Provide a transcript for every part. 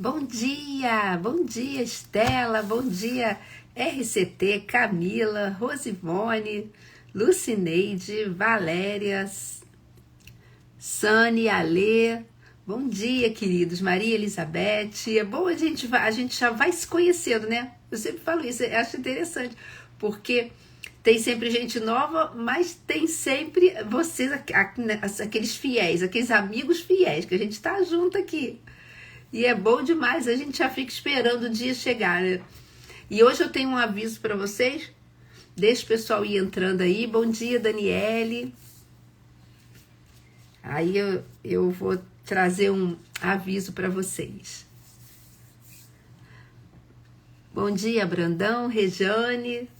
Bom dia Estela, bom dia RCT, Camila, Rosivone, Lucineide, Valéria, Sani, Alê. Bom dia, queridos, Maria Elizabeth. É bom a gente já vai se conhecendo, né? Eu sempre falo isso, eu acho interessante, porque tem sempre gente nova, mas tem sempre vocês, aqueles fiéis, aqueles amigos fiéis, que a gente tá junto aqui. E é bom demais, a gente já fica esperando o dia chegar, né? E hoje eu tenho um aviso para vocês. Deixa o pessoal ir entrando aí. Bom dia, Daniele. Aí eu vou trazer um aviso para vocês. Bom dia, Brandão, Rejane.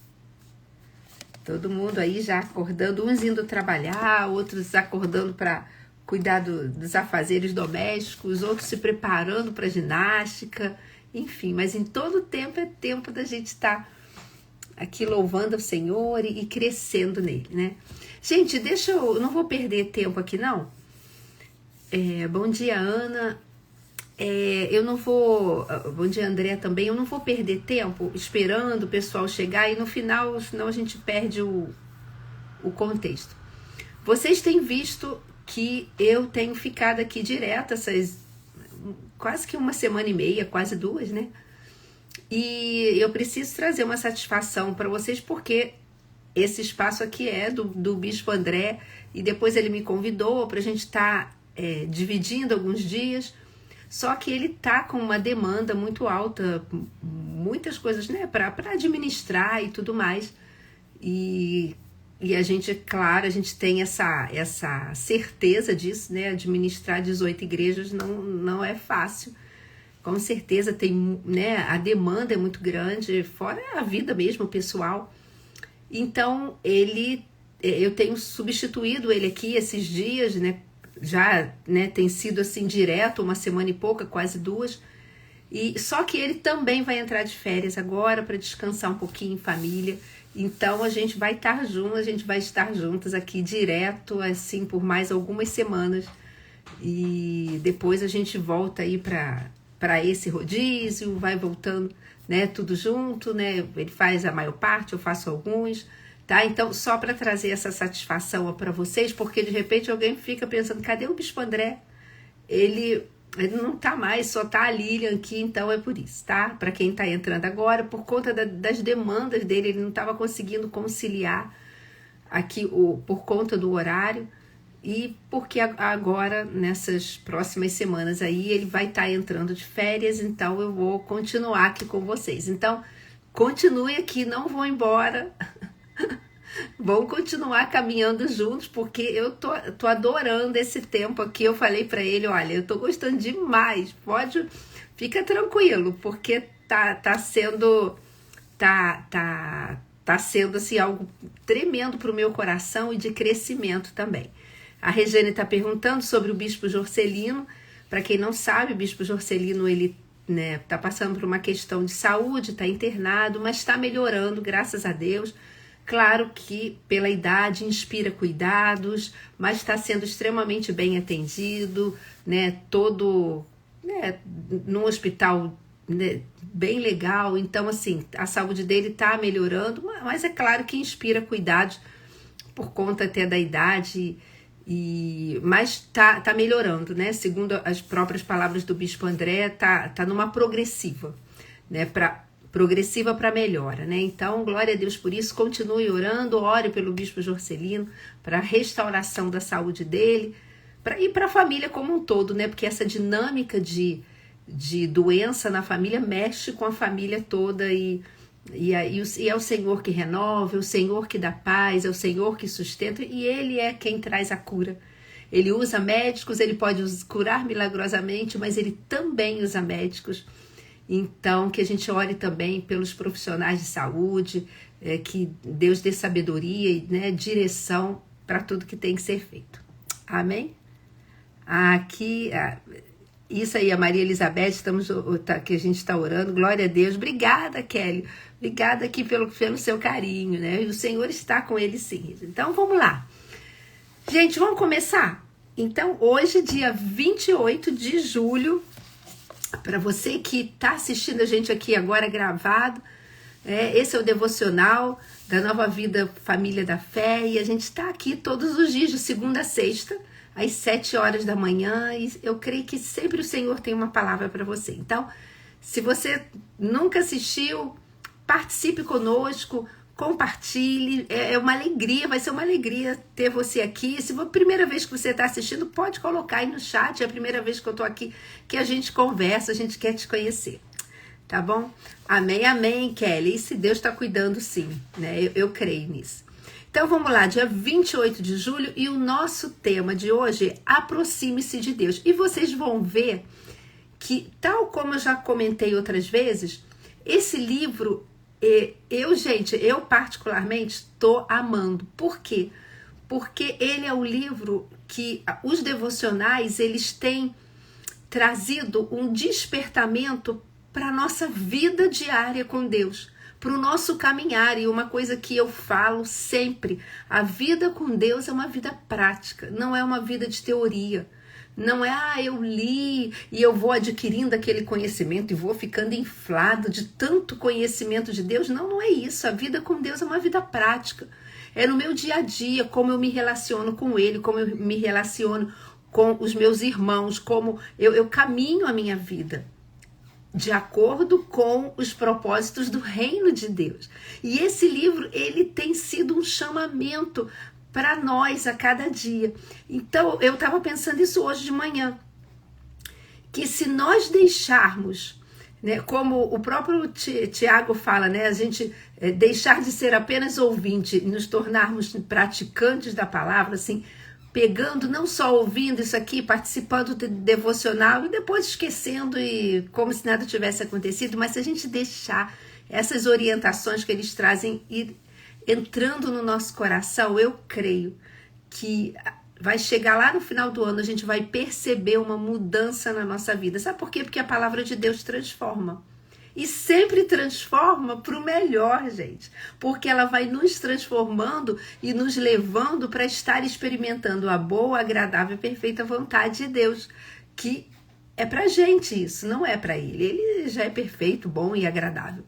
Todo mundo aí já acordando, uns indo trabalhar, outros acordando para cuidar dos afazeres domésticos, outros se preparando para ginástica, enfim, mas em todo tempo é tempo da gente estar aqui louvando o Senhor e crescendo nele, né? Gente, eu não vou perder tempo aqui não. Bom dia, Ana. Eu não vou, bom dia, André também, eu não vou perder tempo esperando o pessoal chegar e no final, senão a gente perde o contexto. Vocês têm visto que eu tenho ficado aqui direto quase que uma semana e meia, quase duas, né? E eu preciso trazer uma satisfação para vocês, porque esse espaço aqui é do Bispo André, e depois ele me convidou para a gente estar dividindo alguns dias, só que ele tá com uma demanda muito alta, muitas coisas, né, para administrar e tudo mais, e a gente, claro, a gente tem essa certeza disso, né? Administrar 18 igrejas não é fácil. Com certeza tem, né? A demanda é muito grande, fora a vida mesmo, pessoal. Então, eu tenho substituído ele aqui esses dias, né? Já, né, tem sido assim direto, uma semana e pouca, quase duas. E só que ele também vai entrar de férias agora para descansar um pouquinho em família. Então a gente vai estar juntas aqui direto, assim, por mais algumas semanas. E depois a gente volta aí para esse rodízio, vai voltando, né, tudo junto, né? Ele faz a maior parte, eu faço alguns, tá? Então, só para trazer essa satisfação para vocês, porque de repente alguém fica pensando, cadê o Bispo André? Ele não tá mais, só tá a Lilian aqui, então é por isso, tá? Para quem tá entrando agora, por conta das demandas dele, ele não estava conseguindo conciliar aqui por conta do horário, e porque agora, nessas próximas semanas aí, ele vai estar entrando de férias, então eu vou continuar aqui com vocês. Então, continue aqui, não vou embora. Vamos continuar caminhando juntos, porque eu tô adorando esse tempo aqui. Eu falei para ele, olha, eu tô gostando demais, fica tranquilo, porque tá sendo assim algo tremendo pro meu coração e de crescimento também. A Regiane tá perguntando sobre o Bispo Jorcelino. Para quem não sabe, o Bispo Jorcelino, ele, né, tá passando por uma questão de saúde, tá internado, mas está melhorando, graças a Deus. Claro que pela idade inspira cuidados, mas está sendo extremamente bem atendido, né? Todo, né, num hospital, né, bem legal. Então, assim, a saúde dele está melhorando, mas é claro que inspira cuidados por conta até da idade, mas tá melhorando, né? Segundo as próprias palavras do Bispo André, tá numa progressiva, né? Progressiva para melhora, né? Então, glória a Deus por isso, continue orando, ore pelo Bispo Jorcelino, para a restauração da saúde dele, e para a família como um todo, né? Porque essa dinâmica de doença na família mexe com a família toda, e é o Senhor que renova, é o Senhor que dá paz, é o Senhor que sustenta, e Ele é quem traz a cura. Ele usa médicos, Ele pode curar milagrosamente, mas Ele também usa médicos. Então, que a gente ore também pelos profissionais de saúde, que Deus dê sabedoria e, né, direção para tudo que tem que ser feito. Amém? Aqui, isso aí, a Maria Elizabeth, que a gente está orando, glória a Deus. Obrigada, Kelly. Obrigada aqui pelo seu carinho, né? E o Senhor está com ele sim. Então, vamos lá. Gente, vamos começar? Então, hoje, dia 28 de julho Para você que está assistindo a gente aqui agora gravado, esse é o devocional da Nova Vida Família da Fé, e a gente está aqui todos os dias, de segunda a sexta, às 7 horas da manhã, e eu creio que sempre o Senhor tem uma palavra para você. Então, se você nunca assistiu, participe conosco, compartilhe, é uma alegria, vai ser uma alegria ter você aqui. Se for a primeira vez que você está assistindo, pode colocar aí no chat, é a primeira vez que eu estou aqui, que a gente conversa, a gente quer te conhecer, tá bom? Amém, amém, Kelly, e se Deus está cuidando sim, né? Eu creio nisso. Então vamos lá, dia 28 de julho, e o nosso tema de hoje é Aproxime-se de Deus. E vocês vão ver que, tal como eu já comentei outras vezes, esse livro, eu particularmente estou amando. Por quê? Porque ele é um livro que os devocionais, eles têm trazido um despertamento para a nossa vida diária com Deus, para o nosso caminhar. E uma coisa que eu falo sempre, a vida com Deus é uma vida prática, não é uma vida de teoria. Não é, eu li e eu vou adquirindo aquele conhecimento e vou ficando inflado de tanto conhecimento de Deus. Não, não é isso. A vida com Deus é uma vida prática. É no meu dia a dia, como eu me relaciono com Ele, como eu me relaciono com os meus irmãos, como eu caminho a minha vida de acordo com os propósitos do reino de Deus. E esse livro, ele tem sido um chamamento para nós a cada dia. Então, eu estava pensando isso hoje de manhã, que se nós deixarmos, né, como o próprio Tiago fala, né, a gente deixar de ser apenas ouvinte e nos tornarmos praticantes da palavra, assim, pegando, não só ouvindo isso aqui, participando do devocional e depois esquecendo e como se nada tivesse acontecido, mas se a gente deixar essas orientações que eles trazem ir entrando no nosso coração, eu creio que vai chegar lá no final do ano, a gente vai perceber uma mudança na nossa vida. Sabe por quê? Porque a palavra de Deus transforma. E sempre transforma para o melhor, gente. Porque ela vai nos transformando e nos levando para estar experimentando a boa, agradável e perfeita vontade de Deus. Que é para a gente isso, não é para Ele. Ele já é perfeito, bom e agradável.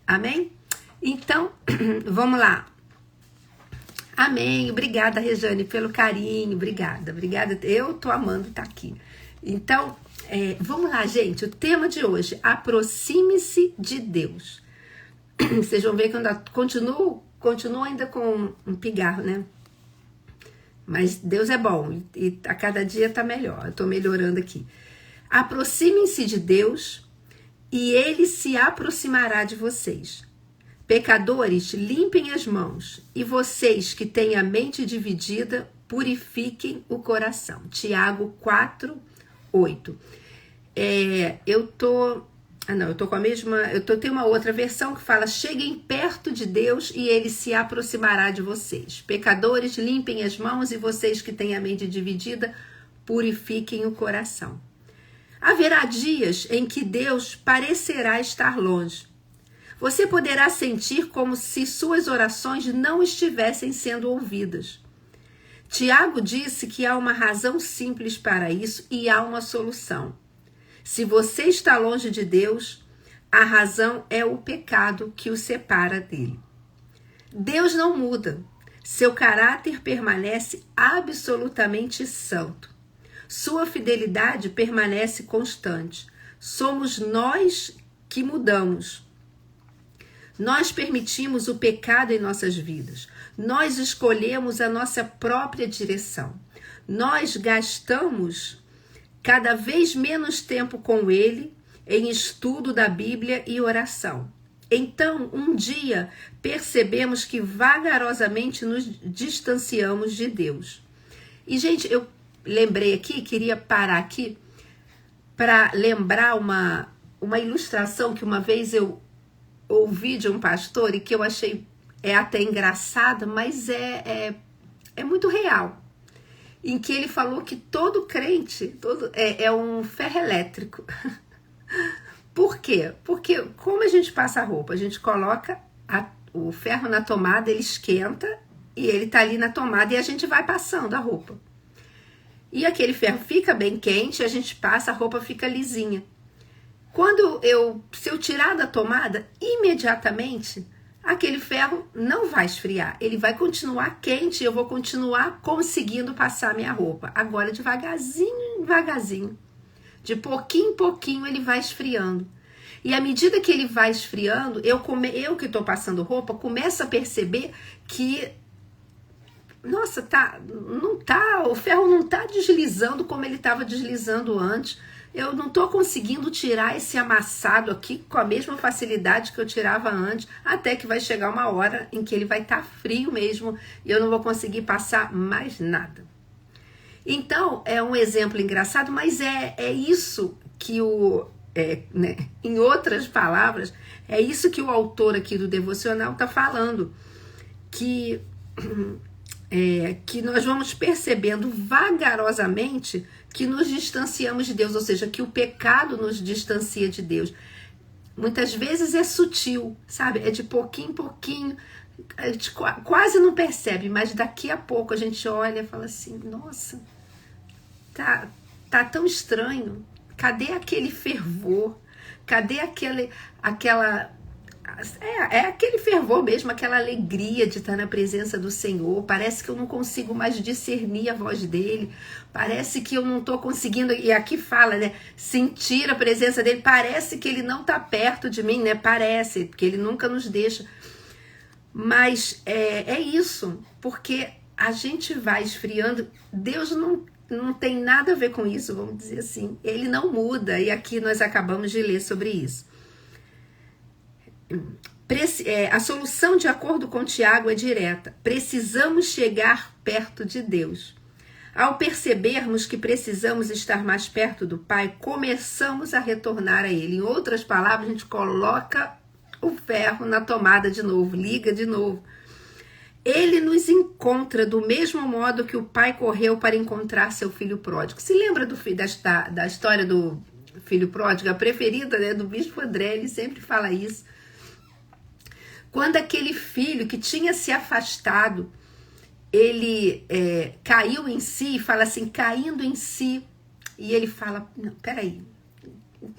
Amém? Então, vamos lá. Amém. Obrigada, Rejane, pelo carinho. Obrigada. Eu tô amando estar aqui. Então, vamos lá, gente. O tema de hoje, aproxime-se de Deus. Vocês vão ver que eu ainda continuo ainda com um pigarro, né? Mas Deus é bom e a cada dia tá melhor. Eu tô melhorando aqui. Aproximem-se de Deus e Ele se aproximará de vocês. Pecadores, limpem as mãos, e vocês que têm a mente dividida, purifiquem o coração. Tiago 4:8. Tenho uma outra versão que fala: cheguem perto de Deus e Ele se aproximará de vocês. Pecadores, limpem as mãos, e vocês que têm a mente dividida, purifiquem o coração. Haverá dias em que Deus parecerá estar longe. Você poderá sentir como se suas orações não estivessem sendo ouvidas. Tiago disse que há uma razão simples para isso e há uma solução. Se você está longe de Deus, a razão é o pecado que o separa dele. Deus não muda. Seu caráter permanece absolutamente santo. Sua fidelidade permanece constante. Somos nós que mudamos. Nós permitimos o pecado em nossas vidas. Nós escolhemos a nossa própria direção. Nós gastamos cada vez menos tempo com Ele em estudo da Bíblia e oração. Então, um dia, percebemos que vagarosamente nos distanciamos de Deus. E, gente, eu lembrei aqui, queria parar aqui para lembrar uma ilustração que uma vez eu ouvi de um pastor e que eu achei até engraçada, mas é muito real. Em que ele falou que todo crente é um ferro elétrico. Por quê? Porque como a gente passa a roupa, a gente coloca o ferro na tomada, ele esquenta e ele tá ali na tomada e a gente vai passando a roupa. E aquele ferro fica bem quente, a gente passa, a roupa fica lisinha. Se eu tirar da tomada, imediatamente aquele ferro não vai esfriar. Ele vai continuar quente e eu vou continuar conseguindo passar minha roupa. Agora, devagarzinho, devagarzinho. De pouquinho em pouquinho ele vai esfriando. E à medida que ele vai esfriando, eu que estou passando roupa, começo a perceber que, nossa, o ferro não tá deslizando como ele estava deslizando antes. Eu não estou conseguindo tirar esse amassado aqui com a mesma facilidade que eu tirava antes, até que vai chegar uma hora em que ele vai estar frio mesmo e eu não vou conseguir passar mais nada. Então, é um exemplo engraçado, mas é isso que em outras palavras, é isso que o autor aqui do devocional está falando, que nós vamos percebendo vagarosamente que nos distanciamos de Deus, ou seja, que o pecado nos distancia de Deus. Muitas vezes é sutil, sabe? É de pouquinho em pouquinho, a gente quase não percebe, mas daqui a pouco a gente olha e fala assim, nossa, tá tão estranho, cadê aquele fervor? Cadê aquela... É aquele fervor mesmo, aquela alegria de estar na presença do Senhor. Parece que eu não consigo mais discernir a voz dele. Parece que eu não estou conseguindo, e aqui fala, né? Sentir a presença dele. Parece que ele não está perto de mim, né? Parece, porque ele nunca nos deixa. Mas é isso, porque a gente vai esfriando. Deus não tem nada a ver com isso, vamos dizer assim. Ele não muda, e aqui nós acabamos de ler sobre isso. A solução, de acordo com Tiago, é direta. Precisamos chegar perto de Deus. Ao percebermos que precisamos estar mais perto do Pai, começamos a retornar a Ele. Em outras palavras, a gente coloca o ferro na tomada de novo, liga de novo. Ele nos encontra do mesmo modo que o pai correu para encontrar seu filho pródigo. Se lembra da história do filho pródigo, a preferida, né, do Bispo André, ele sempre fala isso. Quando aquele filho que tinha se afastado, ele caiu em si, fala assim, caindo em si, e ele fala, não, peraí,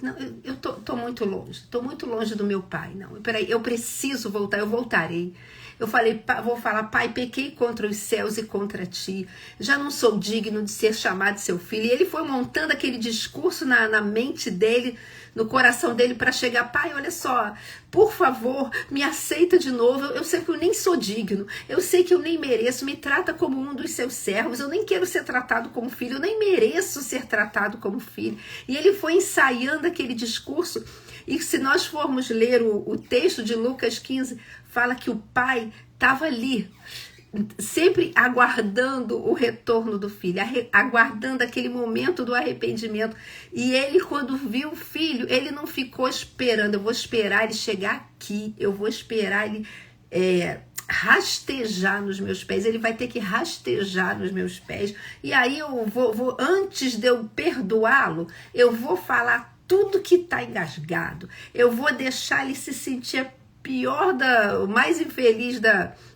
não, eu tô muito longe do meu pai, não, peraí, eu preciso voltar, eu voltarei. Eu vou falar, pai, pequei contra os céus e contra ti, já não sou digno de ser chamado seu filho. E ele foi montando aquele discurso na mente dele, no coração dele, para chegar, pai, olha só, por favor, me aceita de novo, eu sei que eu nem sou digno, eu sei que eu nem mereço, me trata como um dos seus servos, eu nem quero ser tratado como filho, eu nem mereço ser tratado como filho. E ele foi ensaiando aquele discurso, e se nós formos ler o texto de Lucas 15, fala que o pai estava ali, sempre aguardando o retorno do filho, aguardando aquele momento do arrependimento. E ele, quando viu o filho, ele não ficou esperando, eu vou esperar ele chegar aqui, eu vou esperar ele rastejar nos meus pés, ele vai ter que rastejar nos meus pés, e aí eu vou antes de eu perdoá-lo, eu vou falar tudo que está engasgado, eu vou deixar ele se sentir o mais infeliz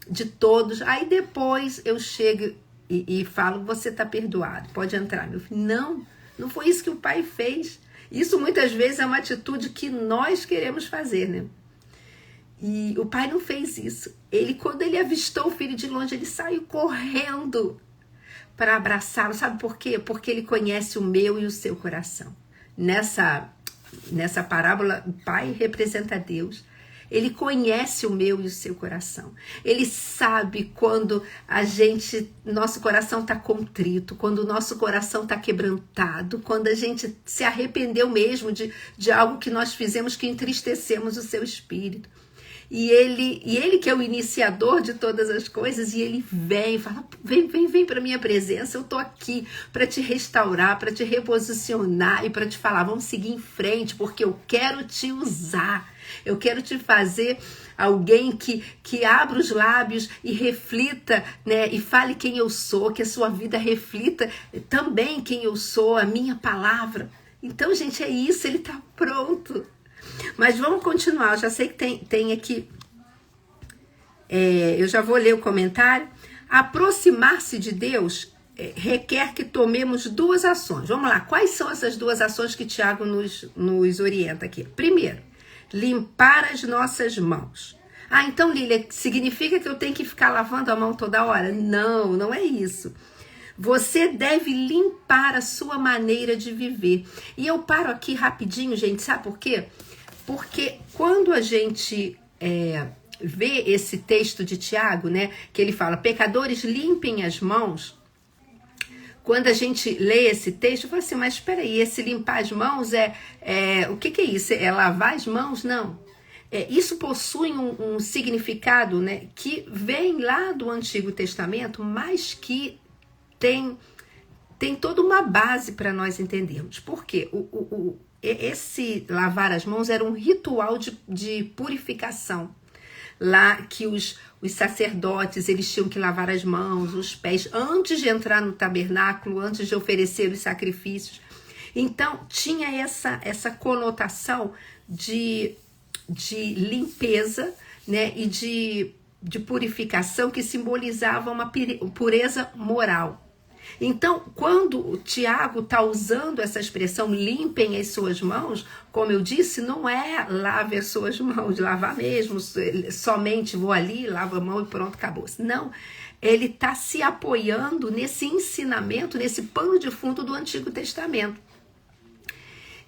de todos. Aí depois eu chego e falo, você está perdoado, pode entrar, meu filho. Não foi isso que o pai fez. Isso muitas vezes é uma atitude que nós queremos fazer, né? E o pai não fez isso. Quando ele avistou o filho de longe, ele saiu correndo para abraçá-lo. Sabe por quê? Porque ele conhece o meu e o seu coração. Nessa parábola, o pai representa Deus. Ele conhece o meu e o seu coração. Ele sabe quando nosso coração está contrito, quando o nosso coração está quebrantado, quando a gente se arrependeu mesmo de algo que nós fizemos que entristecemos o seu espírito. E ele que é o iniciador de todas as coisas, e ele vem, fala, vem para minha presença, eu tô aqui para te restaurar, para te reposicionar e para te falar, vamos seguir em frente, porque eu quero te usar, eu quero te fazer alguém que abra os lábios e reflita, né, e fale quem eu sou, que a sua vida reflita também quem eu sou, a minha palavra. Então, gente, é isso, ele tá pronto. Mas vamos continuar, eu já sei que tem aqui, eu já vou ler o comentário. Aproximar-se de Deus requer que tomemos duas ações. Vamos lá, quais são essas duas ações que Tiago nos orienta aqui? Primeiro, limpar as nossas mãos. Ah, então, Lília, significa que eu tenho que ficar lavando a mão toda hora? Não, não é isso. Você deve limpar a sua maneira de viver. E eu paro aqui rapidinho, gente, sabe por quê? Porque quando a gente vê esse texto de Tiago, né, que ele fala, pecadores, limpem as mãos. Quando a gente lê esse texto, eu falo assim, mas espera aí, esse limpar as mãos o que é isso? É lavar as mãos? Não. Isso possui um significado, né, que vem lá do Antigo Testamento, mas que tem toda uma base para nós entendermos. Por quê? Esse lavar as mãos era um ritual de purificação. Lá que os sacerdotes, eles tinham que lavar as mãos, os pés, antes de entrar no tabernáculo, antes de oferecer os sacrifícios. Então, tinha essa conotação de limpeza, né, e de purificação que simbolizava uma pureza moral. Então, quando o Tiago está usando essa expressão, limpem as suas mãos, como eu disse, não é lave as suas mãos, lavar mesmo, somente vou ali, lavo a mão e pronto, acabou. Não, ele está se apoiando nesse ensinamento, nesse pano de fundo do Antigo Testamento.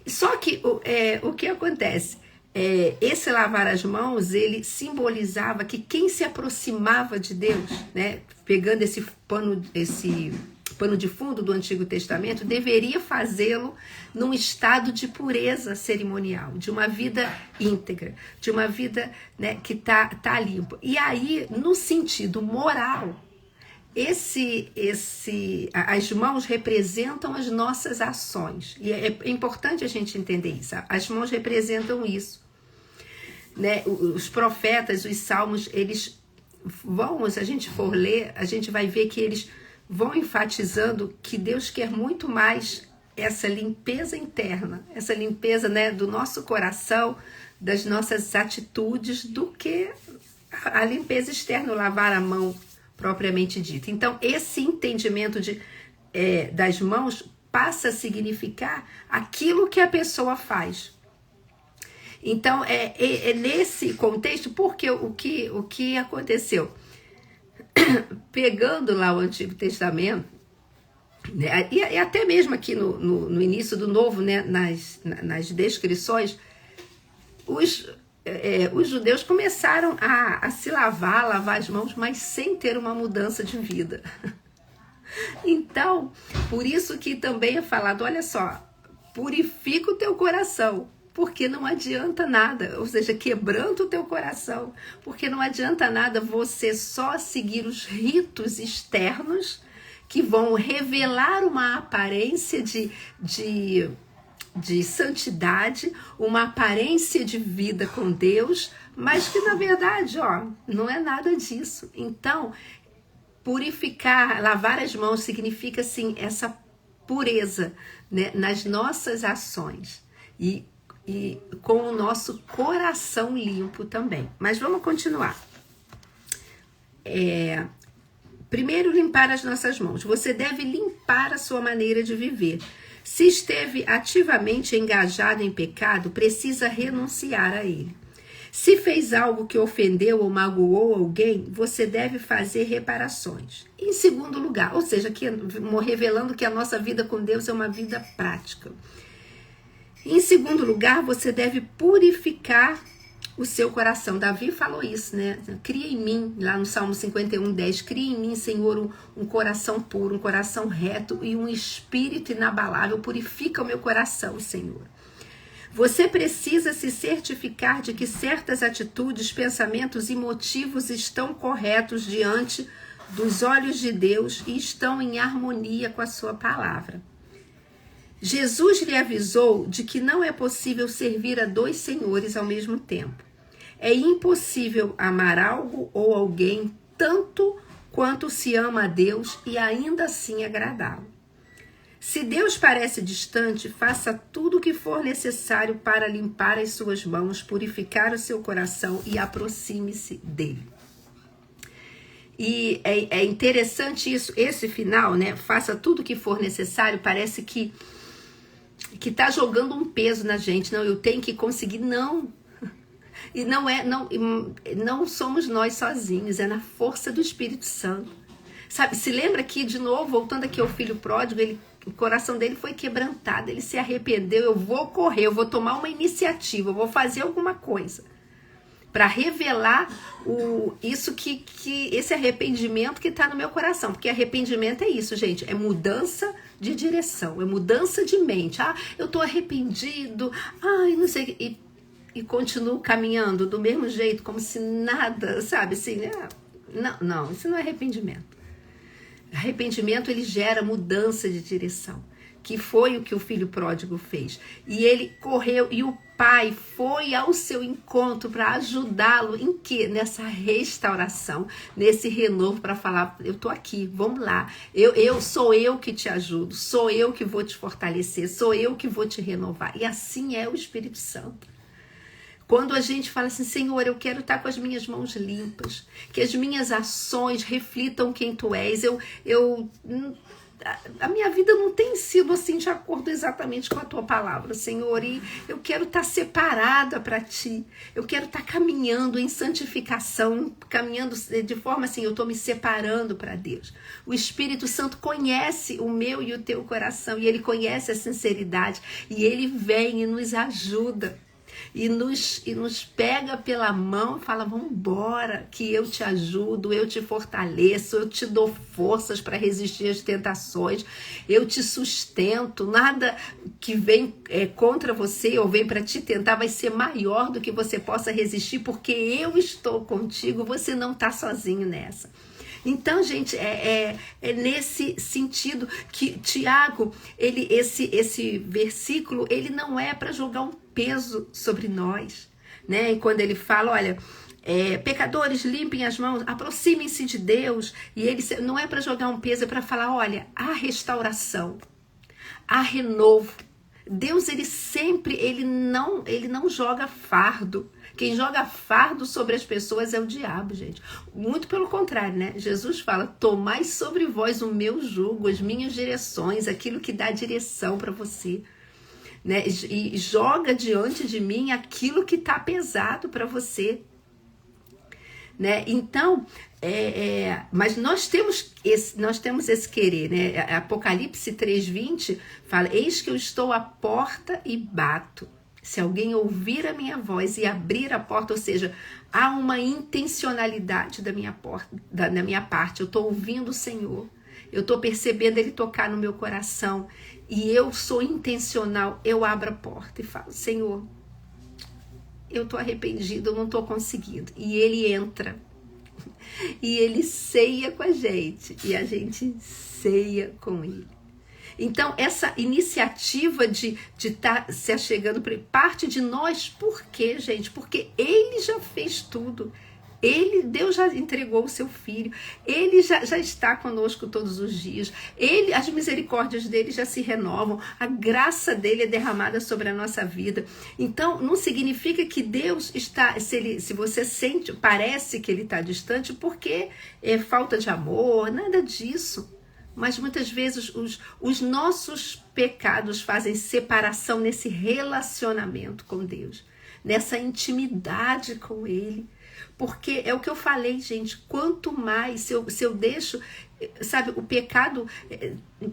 Só que o que acontece? Esse lavar as mãos, ele simbolizava que quem se aproximava de Deus, né, pegando esse pano de fundo do Antigo Testamento, deveria fazê-lo num estado de pureza cerimonial, de uma vida íntegra, de uma vida, né, que tá limpa. E aí, no sentido moral, as mãos representam as nossas ações. E é importante a gente entender isso. As mãos representam isso. Né? Os profetas, os salmos, eles vão, se a gente for ler, a gente vai ver que eles vão enfatizando que Deus quer muito mais essa limpeza interna, essa limpeza, né, do nosso coração, das nossas atitudes, do que a limpeza externa, lavar a mão propriamente dita. Então, esse entendimento das mãos passa a significar aquilo que a pessoa faz. Então, nesse contexto, porque o que aconteceu? Pegando lá o Antigo Testamento, né, e até mesmo aqui no início do Novo, né, nas descrições, os judeus começaram a se lavar as mãos, mas sem ter uma mudança de vida. Então, por isso que também é falado, olha só, purifica o teu coração, porque não adianta nada, ou seja, quebrando o teu coração, porque não adianta nada você só seguir os ritos externos que vão revelar uma aparência de santidade, uma aparência de vida com Deus, mas que na verdade, não é nada disso. Então, purificar, lavar as mãos significa assim, essa pureza, né, nas nossas ações e com o nosso coração limpo também. Mas vamos continuar. Primeiro, limpar as nossas mãos. Você deve limpar a sua maneira de viver. Se esteve ativamente engajado em pecado, precisa renunciar a ele. Se fez algo que ofendeu ou magoou alguém, você deve fazer reparações. Em segundo lugar, ou seja, revelando que a nossa vida com Deus é uma vida prática. Em segundo lugar, você deve purificar o seu coração. Davi falou isso, né? Cria em mim, lá no Salmo 51:10, cria em mim, Senhor, um coração puro, um coração reto e um espírito inabalável. Purifica o meu coração, Senhor. Você precisa se certificar de que certas atitudes, pensamentos e motivos estão corretos diante dos olhos de Deus e estão em harmonia com a sua palavra. Jesus lhe avisou de que não é possível servir a dois senhores ao mesmo tempo. É impossível amar algo ou alguém tanto quanto se ama a Deus e ainda assim agradá-lo. Se Deus parece distante, faça tudo o que for necessário para limpar as suas mãos, purificar o seu coração e aproxime-se dele. E é interessante isso, esse final, né? Faça tudo o que for necessário, parece que tá jogando um peso na gente. Não, eu tenho que conseguir, não. E não somos nós sozinhos, é na força do Espírito Santo. Sabe, se lembra aqui, de novo, voltando aqui ao filho pródigo, o coração dele foi quebrantado, ele se arrependeu, eu vou correr, eu vou tomar uma iniciativa, eu vou fazer alguma coisa para revelar isso que esse arrependimento que está no meu coração. Porque arrependimento é isso, gente, é mudança de direção, é mudança de mente. Eu estou arrependido, não sei, e continuo caminhando do mesmo jeito, como se nada, sabe, assim, né? Não, isso não é arrependimento. Arrependimento, ele gera mudança de direção, que foi o que o filho pródigo fez. E ele correu, e o pai foi ao seu encontro para ajudá-lo em quê? Nessa restauração, nesse renovo, para falar, eu tô aqui, vamos lá, sou eu que te ajudo, sou eu que vou te fortalecer, sou eu que vou te renovar. E assim é o Espírito Santo. Quando a gente fala assim, Senhor, eu quero estar com as minhas mãos limpas, que as minhas ações reflitam quem tu és, a minha vida não tem sido assim de acordo exatamente com a tua palavra, Senhor, e eu quero estar separada para ti, eu quero estar caminhando em santificação, caminhando de forma assim, eu estou me separando para Deus. O Espírito Santo conhece o meu e o teu coração, e ele conhece a sinceridade, e ele vem e nos ajuda. E nos pega pela mão e fala, vamos embora, que eu te ajudo, eu te fortaleço, eu te dou forças para resistir às tentações, eu te sustento, nada que vem contra você ou vem para te tentar vai ser maior do que você possa resistir, porque eu estou contigo, você não está sozinho nessa. Então, gente, é nesse sentido que Tiago, esse versículo, ele não é para jogar um peso sobre nós, né? E quando ele fala, olha, pecadores, limpem as mãos, aproximem-se de Deus, e ele não é para jogar um peso, é para falar, olha, há restauração, há renovo. Deus, ele não joga fardo. Quem joga fardo sobre as pessoas é o diabo, gente. Muito pelo contrário, né? Jesus fala, tomai sobre vós o meu jugo, as minhas direções, aquilo que dá direção para você. Né? E joga diante de mim aquilo que está pesado para você. Né? Então, mas nós temos esse querer, né? Apocalipse 3:20 fala, eis que eu estou à porta e bato. Se alguém ouvir a minha voz e abrir a porta, ou seja, há uma intencionalidade da minha parte. Eu estou ouvindo o Senhor, eu estou percebendo Ele tocar no meu coração, e eu sou intencional, eu abro a porta e falo, Senhor, eu estou arrependido, eu não estou conseguindo. E Ele entra, e Ele ceia com a gente, e a gente ceia com Ele. Então, essa iniciativa de estar se achegando parte de nós. Por quê, gente? Porque Ele já fez tudo. Deus já entregou o seu Filho. Ele já está conosco todos os dias. As misericórdias dele já se renovam. A graça dele é derramada sobre a nossa vida. Então, não significa que Deus está... Se você sente, parece que ele está distante, porque é falta de amor, nada disso. Mas muitas vezes os nossos pecados fazem separação nesse relacionamento com Deus, nessa intimidade com Ele. Porque é o que eu falei, gente, quanto mais, se eu deixo, sabe, o pecado,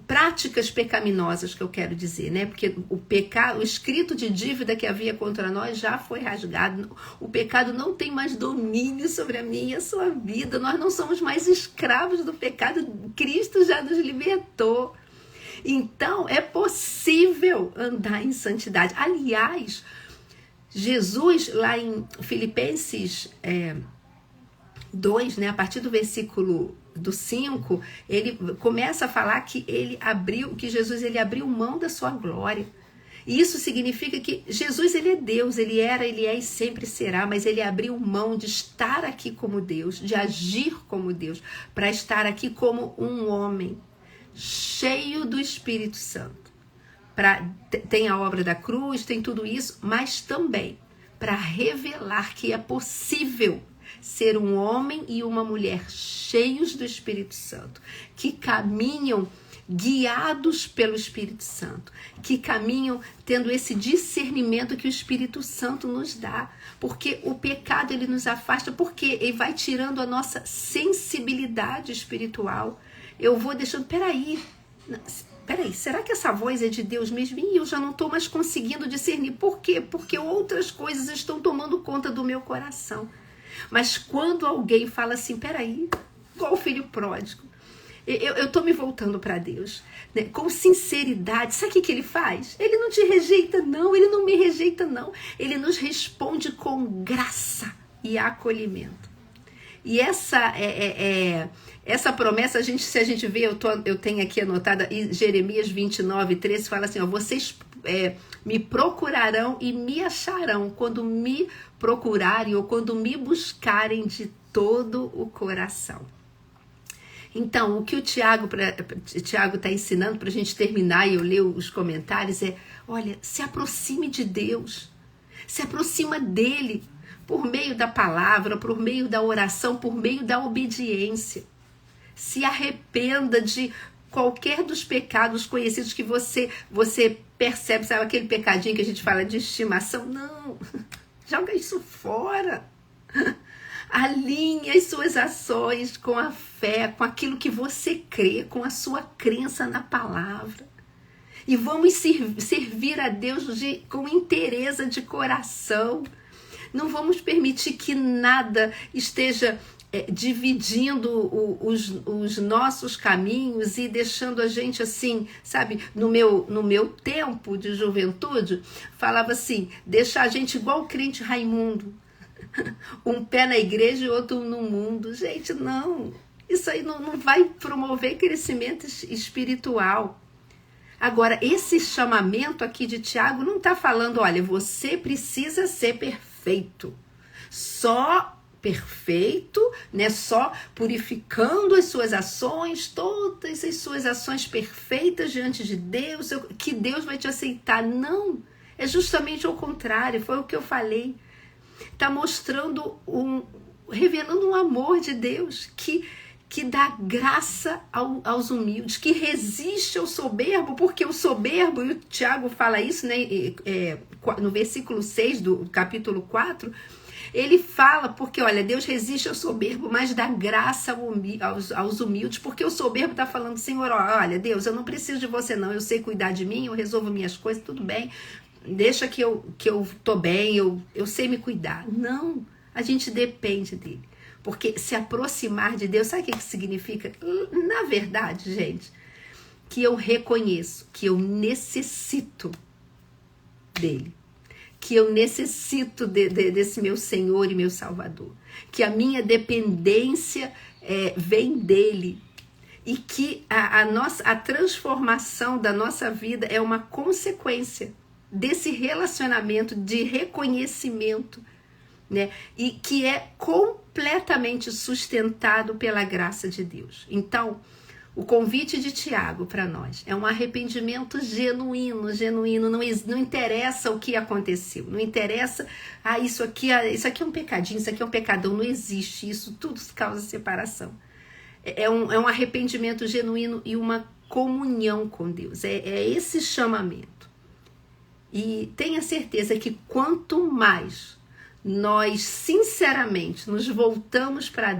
práticas pecaminosas que eu quero dizer, né? Porque o pecado, o escrito de dívida que havia contra nós já foi rasgado. O pecado não tem mais domínio sobre a minha e a sua vida. Nós não somos mais escravos do pecado. Cristo já nos libertou. Então, é possível andar em santidade. Aliás, Jesus, lá em Filipenses 2, né, a partir do versículo do 5, ele começa a falar que Jesus abriu mão da sua glória. E isso significa que Jesus, ele é Deus, ele era, ele é e sempre será, mas ele abriu mão de estar aqui como Deus, de agir como Deus, para estar aqui como um homem, cheio do Espírito Santo. Tem a obra da cruz, tem tudo isso, mas também para revelar que é possível ser um homem e uma mulher cheios do Espírito Santo, que caminham guiados pelo Espírito Santo, que caminham tendo esse discernimento que o Espírito Santo nos dá, porque o pecado ele nos afasta, porque ele vai tirando a nossa sensibilidade espiritual. Eu vou deixando, peraí, será que essa voz é de Deus mesmo? E eu já não estou mais conseguindo discernir. Por quê? Porque outras coisas estão tomando conta do meu coração. Mas quando alguém fala assim, peraí, igual o filho pródigo, eu estou me voltando para Deus, né? Com sinceridade, sabe o que ele faz? Ele não te rejeita não, ele não me rejeita não, ele nos responde com graça e acolhimento. E essa promessa, se a gente vê, eu tenho aqui anotada, Jeremias 29:13, fala assim, ó, vocês me procurarão e me acharão quando me procurarem ou quando me buscarem de todo o coração. Então, o que o Tiago está ensinando para a gente terminar e eu ler os comentários olha, se aproxime de Deus, se aproxima dele por meio da palavra, por meio da oração, por meio da obediência. Se arrependa de qualquer dos pecados conhecidos que você percebe, sabe aquele pecadinho que a gente fala de estimação? Não, joga isso fora. Alinhe as suas ações com a fé, com aquilo que você crê, com a sua crença na palavra. E vamos servir a Deus com inteireza de coração. Não vamos permitir que nada esteja dividindo os nossos caminhos e deixando a gente assim, sabe? No meu tempo de juventude, falava assim, deixar a gente igual o crente Raimundo. Um pé na igreja e outro no mundo. Gente, não. Isso aí não vai promover crescimento espiritual. Agora, esse chamamento aqui de Tiago não está falando, olha, você precisa ser perfeito. Só perfeito, né? Só purificando as suas ações, todas as suas ações perfeitas diante de Deus, que Deus vai te aceitar. Não. É justamente o contrário. Foi o que eu falei. Está mostrando, revelando um amor de Deus que dá graça aos humildes, que resiste ao soberbo, porque o soberbo, e o Tiago fala isso, né, no versículo 6 do capítulo 4, ele fala, porque olha, Deus resiste ao soberbo, mas dá graça aos humildes, porque o soberbo está falando, Senhor, olha, Deus, eu não preciso de você não, eu sei cuidar de mim, eu resolvo minhas coisas, tudo bem, deixa que eu tô bem, eu sei me cuidar. Não, a gente depende dele. Porque se aproximar de Deus, sabe o que significa? Na verdade, gente, que eu reconheço que eu necessito dele. Que eu necessito desse meu Senhor e meu Salvador. Que a minha dependência vem dele. E que a transformação da nossa vida é uma consequência desse relacionamento de reconhecimento, né? E que é completamente sustentado pela graça de Deus. Então, o convite de Tiago para nós é um arrependimento genuíno. Não interessa o que aconteceu, não interessa, isso aqui é um pecadinho, isso aqui é um pecadão, não existe, isso tudo causa separação. É um arrependimento genuíno e uma comunhão com Deus, é esse chamamento. E tenha certeza que quanto mais nós sinceramente nos voltamos para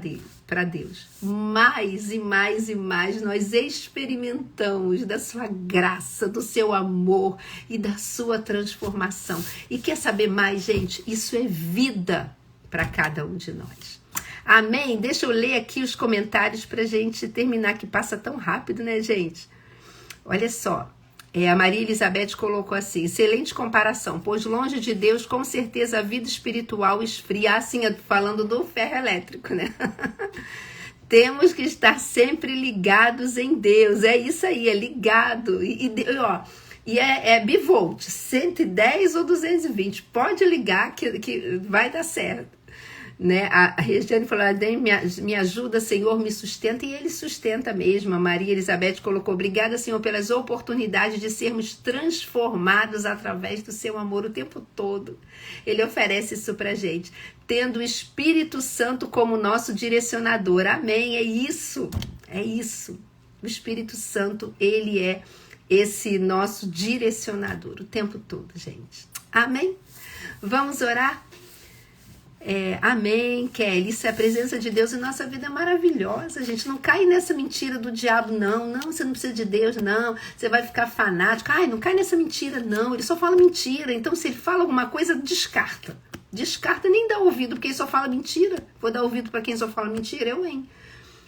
Deus, mais e mais e mais nós experimentamos da sua graça, do seu amor e da sua transformação. E quer saber mais, gente? Isso é vida para cada um de nós. Amém? Deixa eu ler aqui os comentários para a gente terminar, que passa tão rápido, né, gente? Olha só. A Maria Elizabeth colocou assim, excelente comparação, pois longe de Deus, com certeza a vida espiritual esfria, assim, falando do ferro elétrico, né? Temos que estar sempre ligados em Deus, é isso aí, é ligado, e é bivolt, 110 ou 220, pode ligar que vai dar certo. né? A Regiane falou, me ajuda, Senhor, me sustenta, e Ele sustenta mesmo. A Maria Elizabeth colocou, obrigada, Senhor, pelas oportunidades de sermos transformados através do seu amor o tempo todo. Ele oferece isso pra gente, tendo o Espírito Santo como nosso direcionador. Amém, é isso. O Espírito Santo, ele é esse nosso direcionador o tempo todo, gente. Amém? Vamos orar? Amém, Kelly. Isso é a presença de Deus em nossa vida, é maravilhosa, gente. Não cai nessa mentira do diabo, não. Não, você não precisa de Deus, não. Você vai ficar fanático. Ai, não cai nessa mentira, não. Ele só fala mentira. Então, se ele fala alguma coisa, descarta. Descarta, nem dá ouvido, porque ele só fala mentira. Vou dar ouvido para quem só fala mentira? Eu, hein?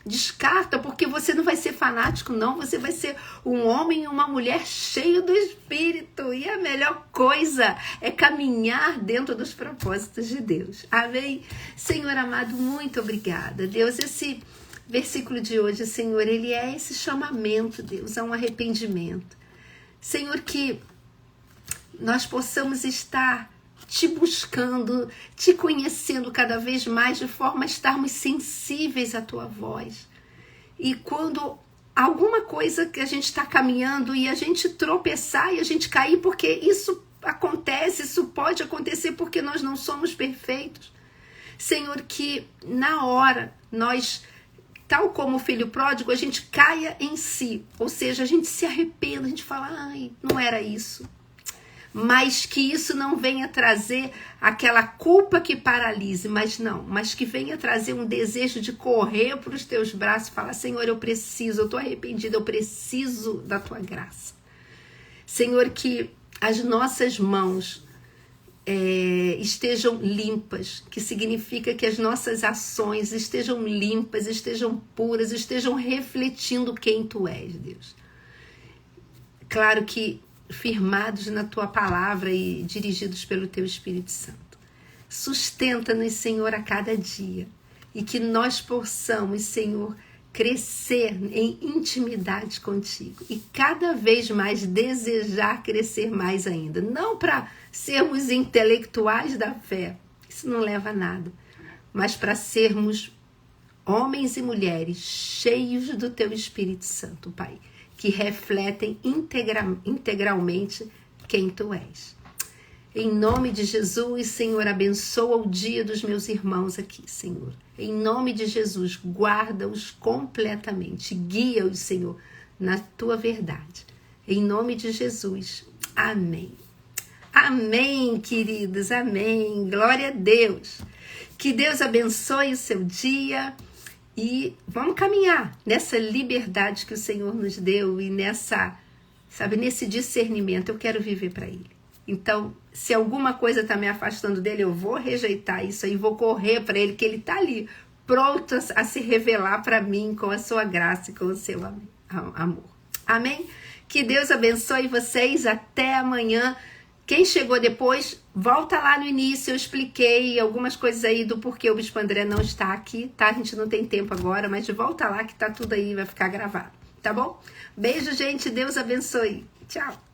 Descarta, porque você não vai ser fanático, não. Você vai ser um homem e uma mulher cheio do Espírito. E a melhor coisa é caminhar dentro dos propósitos de Deus. Amém? Senhor amado, muito obrigada. Deus, esse versículo de hoje, Senhor, ele é esse chamamento, Deus, a um arrependimento. Senhor, que nós possamos estar te buscando, te conhecendo cada vez mais, de forma a estarmos sensíveis à tua voz. E quando alguma coisa que a gente está caminhando e a gente tropeçar e a gente cair, porque isso acontece, isso pode acontecer porque nós não somos perfeitos. Senhor, que na hora nós, tal como o filho pródigo, a gente caia em si, ou seja, a gente se arrependa, a gente fala, ai, não era isso. Mas que isso não venha trazer aquela culpa que paralise, mas que venha trazer um desejo de correr para os teus braços e falar, Senhor, eu estou arrependida, eu preciso da tua graça. Senhor, que as nossas mãos estejam limpas, que significa que as nossas ações estejam limpas, estejam puras, estejam refletindo quem tu és, Deus. Claro que firmados na tua palavra e dirigidos pelo teu Espírito Santo. Sustenta-nos, Senhor, a cada dia, e que nós possamos, Senhor, crescer em intimidade contigo e cada vez mais desejar crescer mais ainda. Não para sermos intelectuais da fé, isso não leva a nada, mas para sermos homens e mulheres cheios do teu Espírito Santo, Pai, que refletem integralmente quem tu és. Em nome de Jesus, Senhor, abençoa o dia dos meus irmãos aqui, Senhor. Em nome de Jesus, guarda-os completamente, guia-os, Senhor, na tua verdade. Em nome de Jesus, amém. Amém, queridos, amém. Glória a Deus. Que Deus abençoe o seu dia. E vamos caminhar nessa liberdade que o Senhor nos deu e nesse discernimento. Eu quero viver para Ele. Então, se alguma coisa está me afastando dele, eu vou rejeitar isso aí, vou correr para Ele, que Ele está ali, pronto a se revelar para mim com a sua graça e com o seu amor. Amém? Que Deus abençoe vocês. Até amanhã. Quem chegou depois, volta lá no início, eu expliquei algumas coisas aí do porquê o Bispo André não está aqui, tá? A gente não tem tempo agora, mas volta lá que tá tudo aí, vai ficar gravado, tá bom? Beijo, gente, Deus abençoe. Tchau.